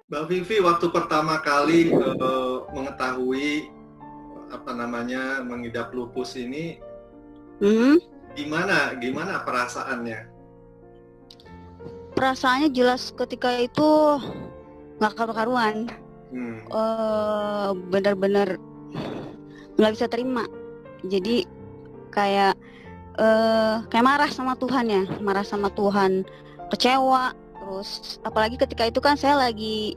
Mbak Vivi, waktu pertama kali mengetahui mengidap lupus ini, Hmm, gimana perasaannya? Perasaannya jelas ketika itu nggak karu-karuan. Hmm. Benar-benar nggak bisa terima. Jadi kayak kayak marah sama Tuhan ya, marah sama Tuhan, kecewa. Terus apalagi ketika itu kan saya lagi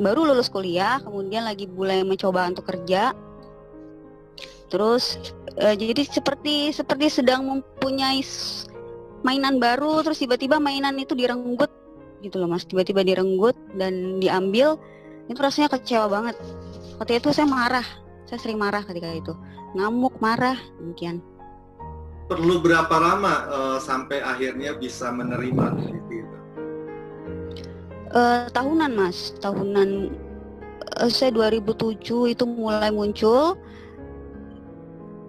baru lulus kuliah, kemudian lagi mulai mencoba untuk kerja. Terus jadi seperti sedang mempunyai mainan baru, terus tiba-tiba mainan itu direnggut gitu loh Mas, tiba-tiba direnggut dan diambil. Itu rasanya kecewa banget. Ketika itu saya sering marah ketika itu, ngamuk, marah, demikian. Perlu berapa lama sampai akhirnya bisa menerima kondisi itu? Tahunan Mas, tahunan. Saya 2007 itu mulai muncul,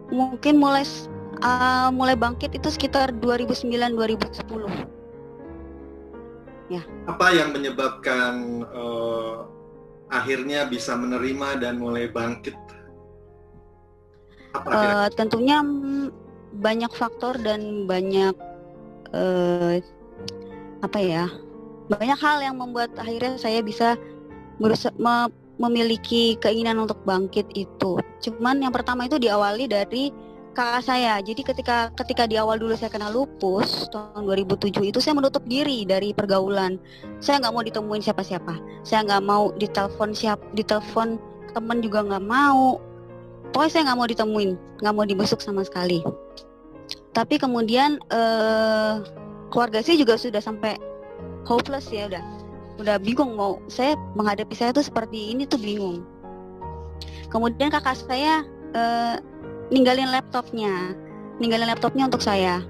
mungkin mulai bangkit itu sekitar 2009-2010. Ya. Apa yang menyebabkan akhirnya bisa menerima dan mulai bangkit? Tentunya banyak faktor dan banyak banyak hal yang membuat akhirnya saya bisa memiliki keinginan untuk bangkit itu. Cuman yang pertama itu diawali dari kakak saya. Jadi ketika di awal dulu saya kena lupus tahun 2007 itu, saya menutup diri dari pergaulan. Saya nggak mau ditemuin siapa-siapa. Saya nggak mau ditelepon teman juga nggak mau. Pokoknya saya nggak mau ditemuin, nggak mau dibesuk sama sekali. Tapi kemudian keluarga saya juga sudah sampai hopeless ya, udah bingung mau saya menghadapi saya tuh seperti ini tuh bingung. Kemudian kakak saya ninggalin laptopnya untuk saya.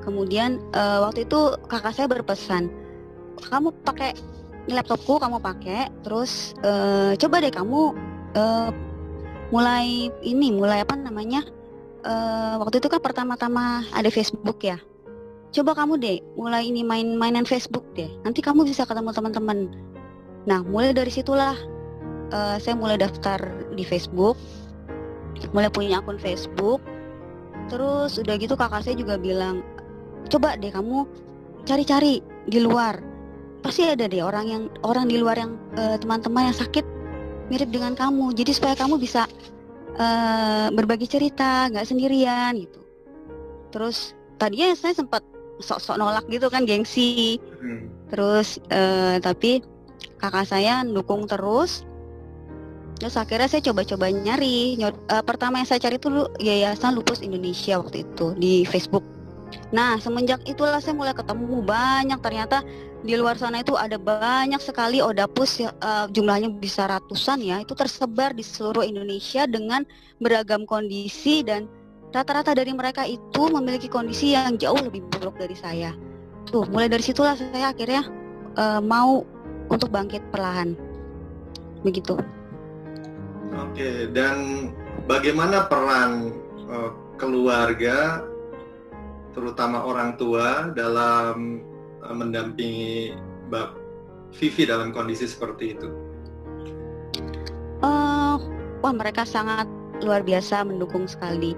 Kemudian waktu itu kakak saya berpesan, kamu pakai laptopku, kamu pakai, terus coba deh kamu mulai waktu itu kan pertama-tama ada Facebook ya. Coba kamu deh mulai ini mainan Facebook deh. Nanti kamu bisa ketemu teman-teman. Nah, mulai dari situlah saya mulai daftar di Facebook, mulai punya akun Facebook. Terus udah gitu kakak saya juga bilang, coba deh kamu cari-cari di luar. Pasti ada deh orang di luar yang teman-teman yang sakit mirip dengan kamu. Jadi supaya kamu bisa berbagi cerita, nggak sendirian gitu. Terus tadinya saya sempat sok-sok nolak gitu kan, gengsi. Terus tapi kakak saya dukung terus. Terus akhirnya saya coba-coba nyari. Pertama yang saya cari itu Yayasan Lupus Indonesia waktu itu di Facebook. Nah, semenjak itulah saya mulai ketemu banyak, ternyata di luar sana itu ada banyak sekali Odapus, jumlahnya bisa ratusan ya. Itu tersebar di seluruh Indonesia dengan beragam kondisi, dan rata-rata dari mereka itu memiliki kondisi yang jauh lebih buruk dari saya. Tuh, mulai dari situlah saya akhirnya mau untuk bangkit perlahan. Begitu. Oke, dan bagaimana peran keluarga, terutama orang tua, dalam mendampingi Mbak Vivi dalam kondisi seperti itu? Wah, mereka sangat luar biasa, mendukung sekali.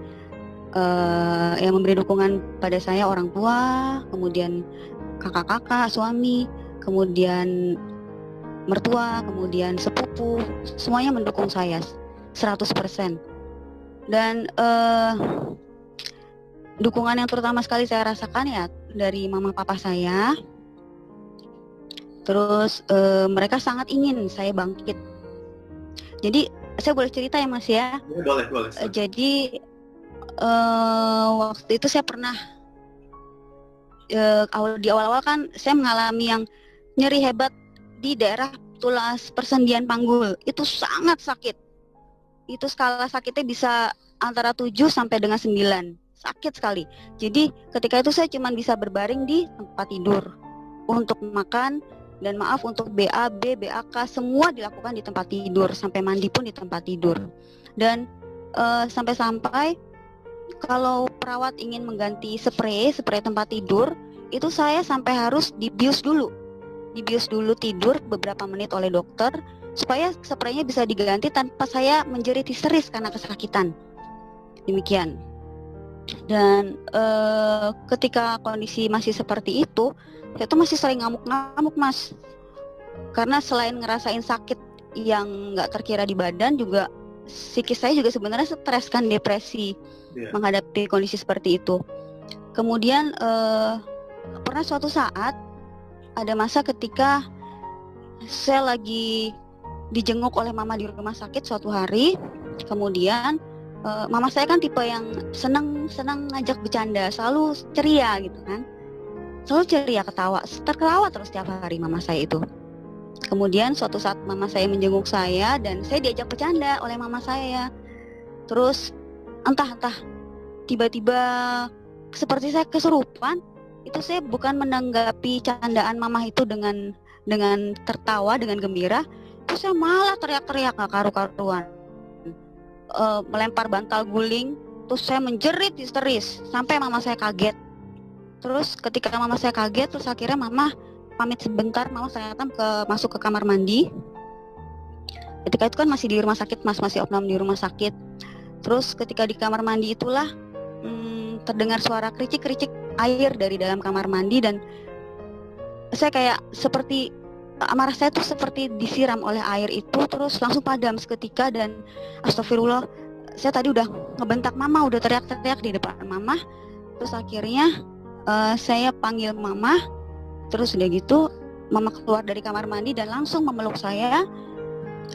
Yang memberi dukungan pada saya orang tua, kemudian kakak-kakak, suami, kemudian mertua, kemudian sepupu, semuanya mendukung saya 100%. Dan dukungan yang terutama sekali saya rasakan ya dari mama papa saya. Terus mereka sangat ingin saya bangkit. Jadi saya boleh cerita ya Mas ya? Boleh. Jadi waktu itu saya pernah di awal-awal kan saya mengalami yang nyeri hebat di daerah tulas persendian panggul. Itu sangat sakit. Itu skala sakitnya bisa antara 7 sampai dengan 9. Sakit sekali. Jadi ketika itu saya cuma bisa berbaring di tempat tidur. Untuk makan dan untuk BAB, BAK semua dilakukan di tempat tidur, sampai mandi pun di tempat tidur. Dan sampai-sampai kalau perawat ingin mengganti spray tempat tidur, itu saya sampai harus dibius dulu. dibius dulu tidur beberapa menit oleh dokter supaya spraynya bisa diganti tanpa saya menjerit histeris karena kesakitan. Demikian. Dan ketika kondisi masih seperti itu, saya tuh masih sering ngamuk-ngamuk, Mas. Karena selain ngerasain sakit yang nggak terkira di badan, juga psikis saya juga sebenarnya stres kan, depresi menghadapi kondisi seperti itu. Kemudian pernah suatu saat ada masa ketika saya lagi dijenguk oleh mama di rumah sakit suatu hari. Kemudian mama saya kan tipe yang senang ngajak bercanda, selalu ceria gitu kan, selalu ceria, terketawa terus setiap hari mama saya itu. Kemudian suatu saat mama saya menjenguk saya dan saya diajak bercanda oleh mama saya. Terus entah tiba-tiba seperti saya kesurupan. Itu saya bukan menanggapi candaan mama itu dengan tertawa, dengan gembira. Itu saya malah teriak-teriak gak karu-karuan, melempar bantal guling. Terus saya menjerit histeris sampai mama saya kaget. Terus ketika mama saya kaget, terus akhirnya mama pamit sebentar. Mama ternyata masuk ke kamar mandi. Ketika itu kan masih di rumah sakit, Mas, masih opname di rumah sakit. Terus ketika di kamar mandi itulah terdengar suara kericik-kericik air dari dalam kamar mandi. Dan saya kayak seperti amarah saya tuh seperti disiram oleh air itu, terus langsung padam seketika. Dan astagfirullah, saya tadi udah ngebentak mama, udah teriak-teriak di depan mama. Terus akhirnya saya panggil mama. Terus udah gitu mama keluar dari kamar mandi dan langsung memeluk saya.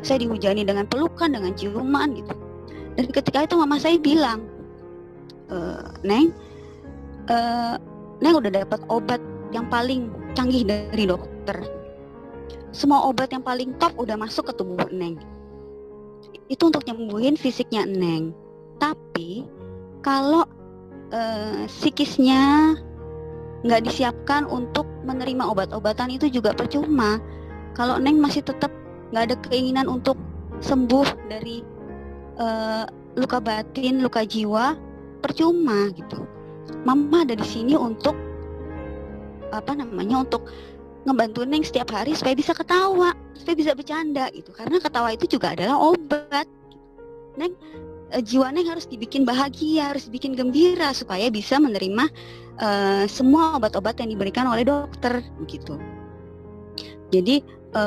Saya dihujani dengan pelukan, dengan ciuman gitu. Dan ketika itu mama saya bilang, Neng udah dapat obat yang paling canggih dari dokter. Semua obat yang paling top udah masuk ke tubuh Neng. Itu untuk nyembuhin fisiknya Neng. Tapi kalau psikisnya nggak disiapkan untuk menerima obat-obatan, itu juga percuma. Kalau Neng masih tetap nggak ada keinginan untuk sembuh dari luka batin, luka jiwa, percuma gitu. Mama ada di sini untuk untuk ngebantu Neng setiap hari supaya bisa ketawa, supaya bisa bercanda gitu. Karena ketawa itu juga adalah obat. Neng, jiwa Neng harus dibikin bahagia, harus dibikin gembira supaya bisa menerima semua obat-obat yang diberikan oleh dokter begitu. Jadi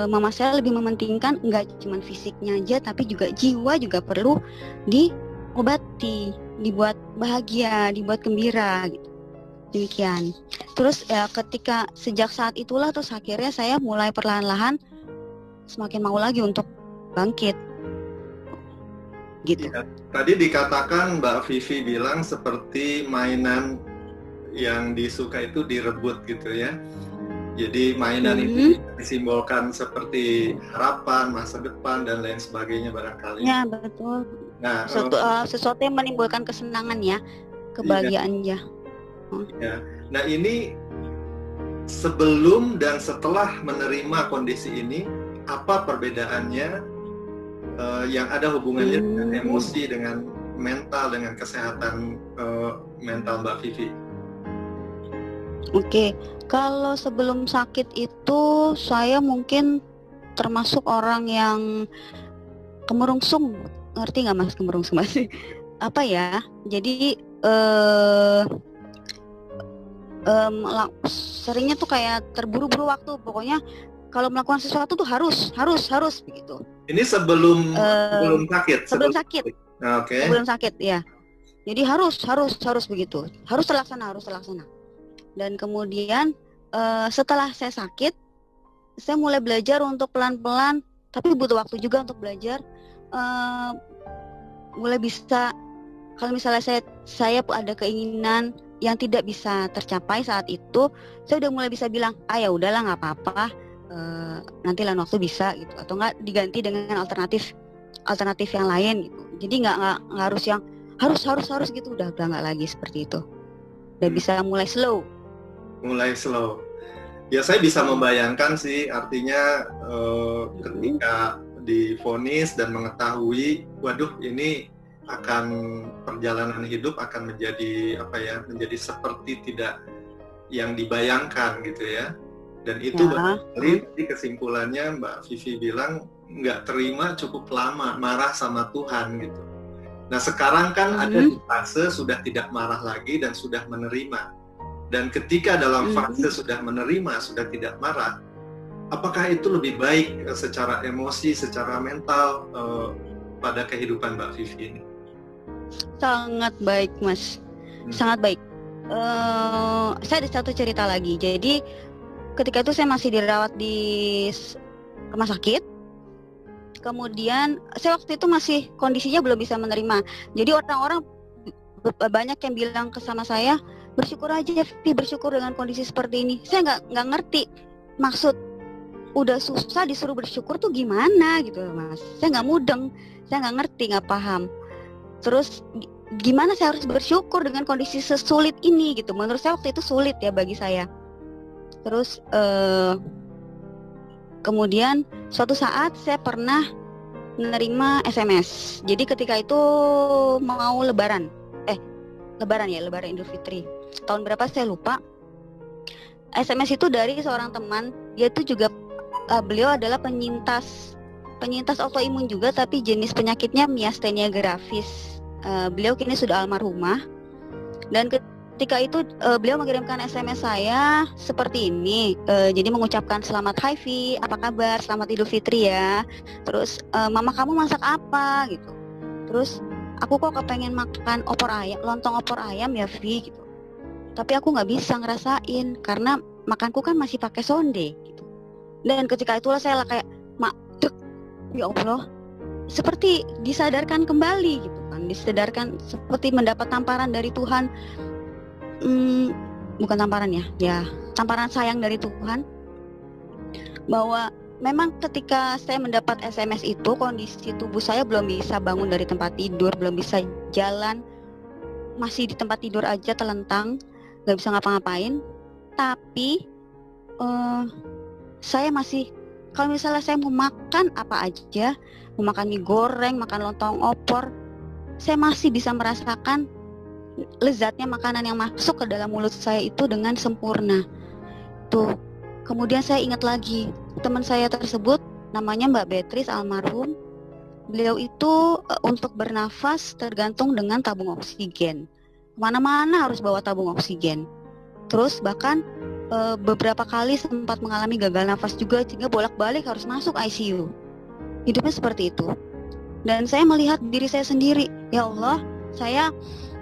mama saya lebih mementingkan nggak cuma fisiknya aja, tapi juga jiwa juga perlu diobati, dibuat bahagia, dibuat gembira gitu. Demikian. Terus ketika sejak saat itulah terus akhirnya saya mulai perlahan-lahan semakin mau lagi untuk bangkit. Gitu. Ya, tadi dikatakan Mbak Vivi bilang seperti mainan yang disuka itu direbut gitu ya. Jadi mainan itu disimbolkan seperti harapan, masa depan dan lain sebagainya barangkali. Ya, betul. Nah, sesuatu yang menimbulkan kesenangan ya, kebahagiaan ya. Ya. Nah, ini sebelum dan setelah menerima kondisi ini, apa perbedaannya yang ada hubungannya dengan emosi, dengan mental, dengan kesehatan mental Mbak Vivi? Oke, kalau sebelum sakit itu saya mungkin termasuk orang yang kemerungsung. Ngerti nggak Mas kemerungsung masih? Apa ya? Jadi seringnya tuh kayak terburu-buru waktu. Pokoknya kalau melakukan sesuatu tuh harus begitu. Ini sebelum sakit. Sebelum sakit. Oke. Sebelum sakit ya. Jadi harus begitu. Harus terlaksana. Dan kemudian setelah saya sakit, saya mulai belajar untuk pelan-pelan, tapi butuh waktu juga untuk belajar. Mulai bisa, kalau misalnya saya ada keinginan yang tidak bisa tercapai saat itu, saya udah mulai bisa bilang, ya udahlah nggak apa-apa, nanti lain waktu bisa gitu, atau nggak diganti dengan alternatif yang lain gitu. Jadi nggak harus yang harus gitu, udah nggak lagi seperti itu. Udah bisa mulai slow. Ya saya bisa membayangkan sih, artinya ketika divonis dan mengetahui, waduh ini akan perjalanan hidup akan menjadi menjadi seperti tidak yang dibayangkan gitu ya. Dan itu Ya. barangkali tadi kesimpulannya Mbak Vivi bilang nggak terima cukup lama, marah sama Tuhan gitu. Nah sekarang kan ada di fase sudah tidak marah lagi dan sudah menerima. Dan ketika dalam fase sudah menerima, sudah tidak marah, apakah itu lebih baik secara emosi, secara mental pada kehidupan Mbak Vivi ini? Sangat baik, Mas. Sangat baik. Saya ada satu cerita lagi. Jadi ketika itu saya masih dirawat di rumah sakit. Kemudian saya waktu itu masih kondisinya belum bisa menerima. Jadi orang-orang banyak yang bilang ke sama saya, bersyukur aja Vi, bersyukur dengan kondisi seperti ini. Saya nggak ngerti maksud udah susah disuruh bersyukur tuh gimana gitu Mas. Saya nggak mudeng, saya nggak ngerti, nggak paham. Terus gimana saya harus bersyukur dengan kondisi sesulit ini gitu. Menurut saya waktu itu sulit ya bagi saya. Terus kemudian suatu saat saya pernah menerima SMS. Jadi ketika itu mau Lebaran Idul Fitri. Tahun berapa saya lupa. SMS itu dari seorang teman. Dia itu juga beliau adalah penyintas autoimun juga, tapi jenis penyakitnya miastenia gravis. Beliau kini sudah almarhumah. Dan ketika itu beliau mengirimkan SMS saya seperti ini, jadi mengucapkan selamat Hai Vi, apa kabar, selamat Idul Fitri ya. Terus mama kamu masak apa gitu. Terus aku kok kepengen makan lontong opor ayam ya Vi gitu. Tapi aku nggak bisa ngerasain karena makanku kan masih pakai sonde gitu. Dan ketika itulah saya kayak ya Allah, seperti disadarkan kembali gitu kan, disadarkan seperti mendapat tamparan dari Tuhan. Bukan tamparan ya tamparan sayang dari Tuhan, bahwa memang ketika saya mendapat SMS itu kondisi tubuh saya belum bisa bangun dari tempat tidur, belum bisa jalan, masih di tempat tidur aja telentang, nggak bisa ngapa-ngapain. Tapi saya masih, kalau misalnya saya mau makan apa aja, mau makan mie goreng, makan lontong opor, saya masih bisa merasakan lezatnya makanan yang masuk ke dalam mulut saya itu dengan sempurna. Tuh. Kemudian saya ingat lagi teman saya tersebut, namanya Mbak Beatrice almarhum. Beliau itu untuk bernafas tergantung dengan tabung oksigen. Kemana-mana harus bawa tabung oksigen. Terus bahkan beberapa kali sempat mengalami gagal nafas juga, sehingga bolak-balik harus masuk ICU. Hidupnya seperti itu. Dan saya melihat diri saya sendiri, ya Allah, saya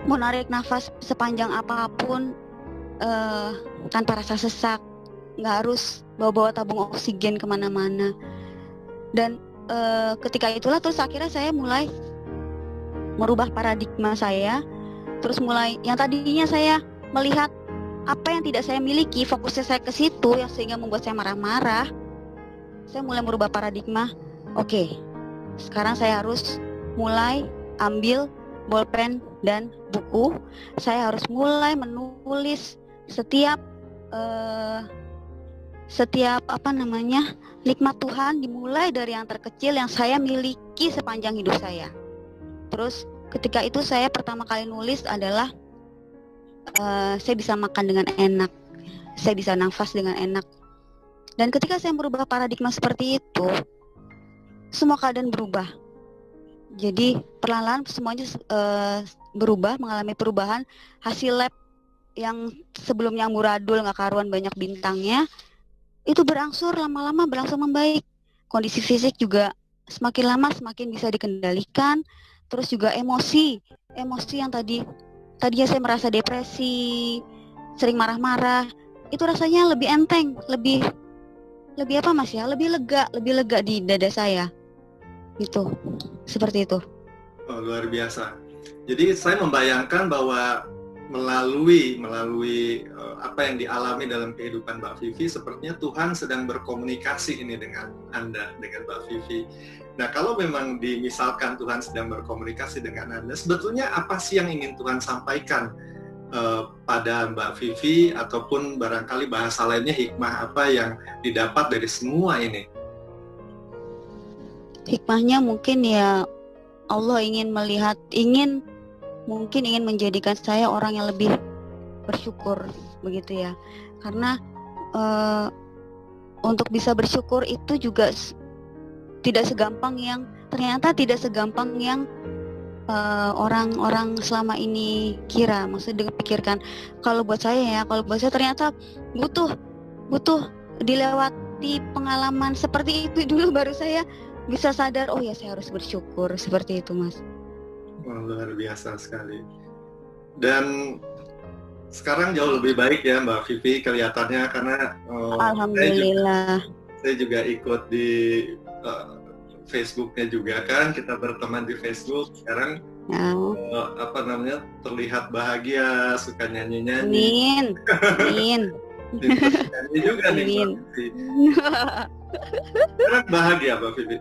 mau narik nafas sepanjang apapun tanpa rasa sesak, nggak harus bawa-bawa tabung oksigen kemana-mana. Dan ketika itulah terus akhirnya saya mulai merubah paradigma saya. Terus mulai yang tadinya saya melihat apa yang tidak saya miliki, fokusnya saya ke situ, yang sehingga membuat saya marah-marah. Saya mulai merubah paradigma. Oke, sekarang saya harus mulai ambil bolpen dan buku. Saya harus mulai menulis setiap nikmat Tuhan, dimulai dari yang terkecil yang saya miliki sepanjang hidup saya. Terus ketika itu saya pertama kali nulis adalah saya bisa makan dengan enak, saya bisa nafas dengan enak. Dan ketika saya merubah paradigma seperti itu, semua keadaan berubah. Jadi perlahan-lahan semuanya berubah, mengalami perubahan. Hasil lab yang sebelumnya amburadul, nggak karuan banyak bintangnya, itu berangsur lama-lama berangsur membaik. Kondisi fisik juga semakin lama semakin bisa dikendalikan. Terus juga emosi yang tadinya saya merasa depresi, sering marah-marah, itu rasanya lebih enteng, lebih apa Mas ya, lebih lega di dada saya. Gitu, seperti itu. Oh, luar biasa. Jadi saya membayangkan bahwa melalui apa yang dialami dalam kehidupan Mbak Vivi, sepertinya Tuhan sedang berkomunikasi ini dengan Anda, dengan Mbak Vivi. Nah, kalau memang misalkan Tuhan sedang berkomunikasi dengan Anda, sebetulnya apa sih yang ingin Tuhan sampaikan pada Mbak Vivi, ataupun barangkali bahasa lainnya hikmah apa yang didapat dari semua ini? Hikmahnya mungkin ya Allah ingin menjadikan saya orang yang lebih bersyukur, begitu ya. Karena untuk bisa bersyukur itu juga tidak segampang yang orang-orang selama ini kira. Maksudnya pikirkan, kalau buat saya ternyata butuh dilewati pengalaman seperti itu dulu baru saya bisa sadar, oh ya saya harus bersyukur, seperti itu Mas. Wah, luar biasa sekali. Dan sekarang jauh lebih baik ya Mbak Vivi kelihatannya, karena Alhamdulillah. Saya juga ikut di Facebooknya juga kan, kita berteman di Facebook sekarang. Terlihat bahagia, suka nyanyi-nyanyi. Amin. Nyanyi juga nih Mbak Vivi. Sekarang bahagia Mbak Vivi?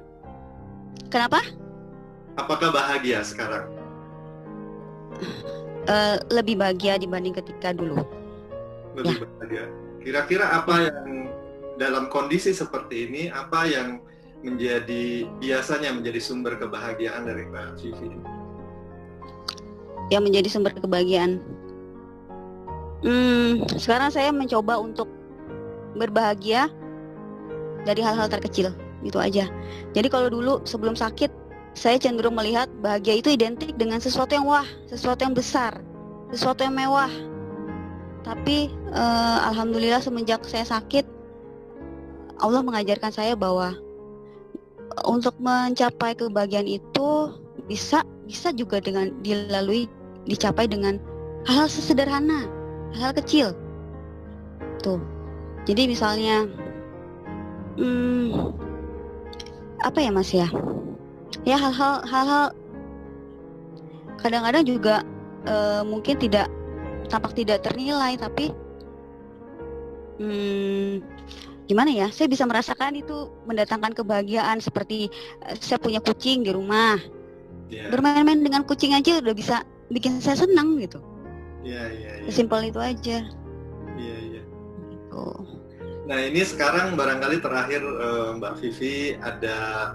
Kenapa? Apakah bahagia sekarang? Lebih bahagia dibanding ketika dulu. Lebih bahagia. Kira-kira apa yang dalam kondisi seperti ini, apa yang biasanya menjadi sumber kebahagiaan dari Mbak Vivi? Yang menjadi sumber kebahagiaan, sekarang saya mencoba untuk berbahagia dari hal-hal terkecil, itu aja. Jadi kalau dulu sebelum sakit, saya cenderung melihat bahagia itu identik dengan sesuatu yang wah, sesuatu yang besar, sesuatu yang mewah. Tapi alhamdulillah semenjak saya sakit, Allah mengajarkan saya bahwa untuk mencapai kebahagiaan itu bisa juga dengan dicapai dengan hal-hal sesederhana, hal kecil. Tuh. Jadi misalnya apa ya Mas ya? Ya hal-hal kadang-kadang juga mungkin tampak tidak ternilai, tapi gimana ya, saya bisa merasakan itu mendatangkan kebahagiaan. Seperti saya punya kucing di rumah, bermain-main dengan kucing aja udah bisa bikin saya senang gitu. Sesimpel itu aja. Gitu. Nah ini sekarang barangkali terakhir Mbak Vivi, ada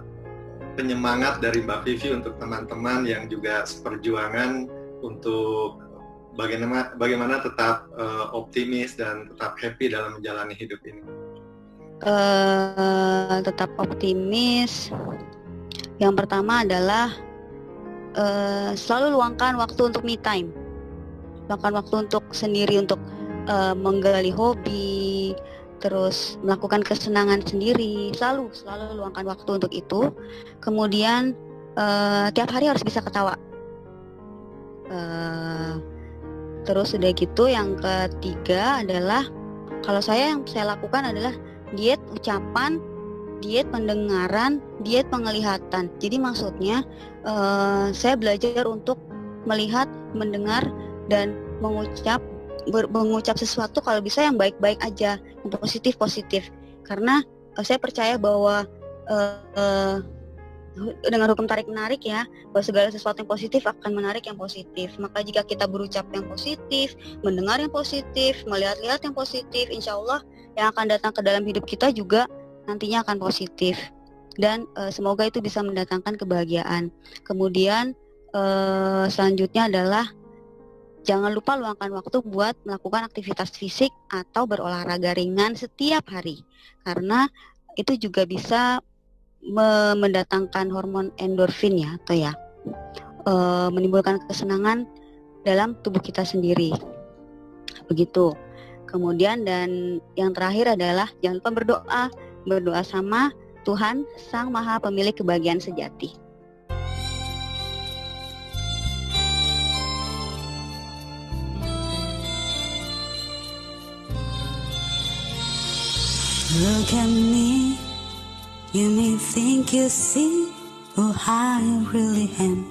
penyemangat dari Mbak Vivi untuk teman-teman yang juga seperjuangan untuk bagaimana tetap optimis dan tetap happy dalam menjalani hidup ini. Tetap optimis. Yang pertama adalah selalu luangkan waktu untuk me time. Luangkan waktu untuk sendiri, untuk menggali hobi, terus melakukan kesenangan sendiri. Selalu luangkan waktu untuk itu. Kemudian tiap hari harus bisa ketawa. Terus udah gitu, yang ketiga adalah, kalau yang saya lakukan adalah diet ucapan, diet pendengaran, diet penglihatan. Jadi maksudnya saya belajar untuk melihat, mendengar, dan mengucap sesuatu kalau bisa yang baik-baik aja, yang positif-positif. Karena saya percaya bahwa dengan hukum tarik-menarik ya, bahwa segala sesuatu yang positif akan menarik yang positif. Maka jika kita berucap yang positif, mendengar yang positif, melihat-lihat yang positif, insya Allah yang akan datang ke dalam hidup kita juga nantinya akan positif. Dan semoga itu bisa mendatangkan kebahagiaan. Kemudian selanjutnya adalah jangan lupa luangkan waktu buat melakukan aktivitas fisik atau berolahraga ringan setiap hari. Karena itu juga bisa mendatangkan hormon endorfin ya, atau ya menimbulkan kesenangan dalam tubuh kita sendiri. Begitu. Kemudian dan yang terakhir adalah jangan lupa berdoa sama Tuhan Sang Maha Pemilik Kebahagiaan Sejati. Look at me, you may think you see who I really am,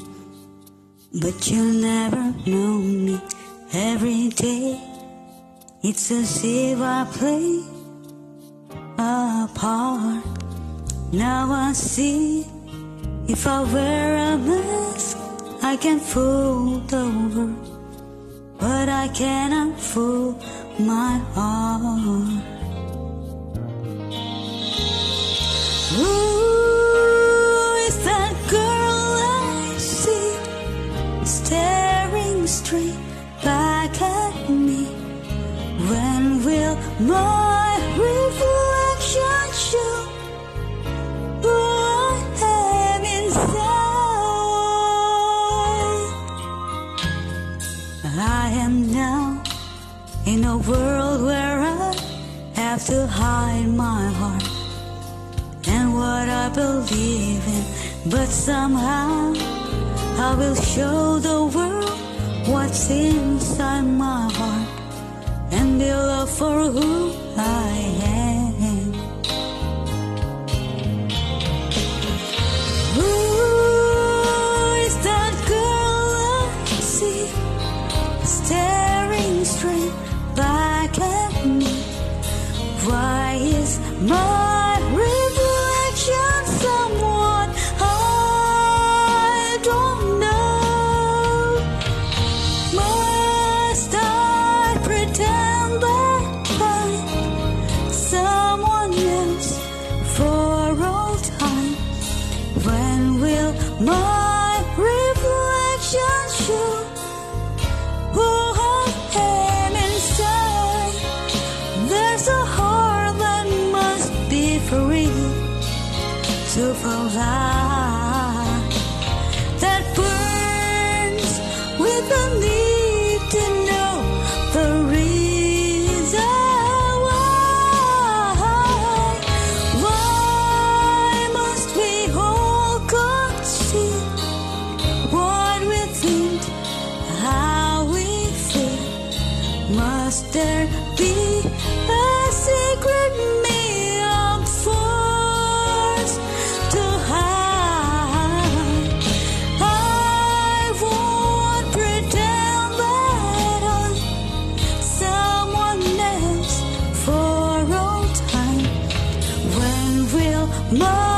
but you'll never know me. Every day it's as if I play a part. Now I see, if I wear a mask I can fool the world, but I cannot fool my heart. Who is that girl I see, staring straight back at me? When will my reflection I believe in, but somehow I will show the world what's inside my heart and be love for who I am. Who is that girl I see staring straight back at me? Why is my reflection someone I don't know? Must I pretend that I'm someone else for all time? When will my reflection show who I am inside? There's a heart that must be free to fly, that burns with the need to know the reason why. Why must we all conceal what we think, how we feel? Must there be a secret me I'm forced to hide? I won't pretend that I'm someone else for all time. When will my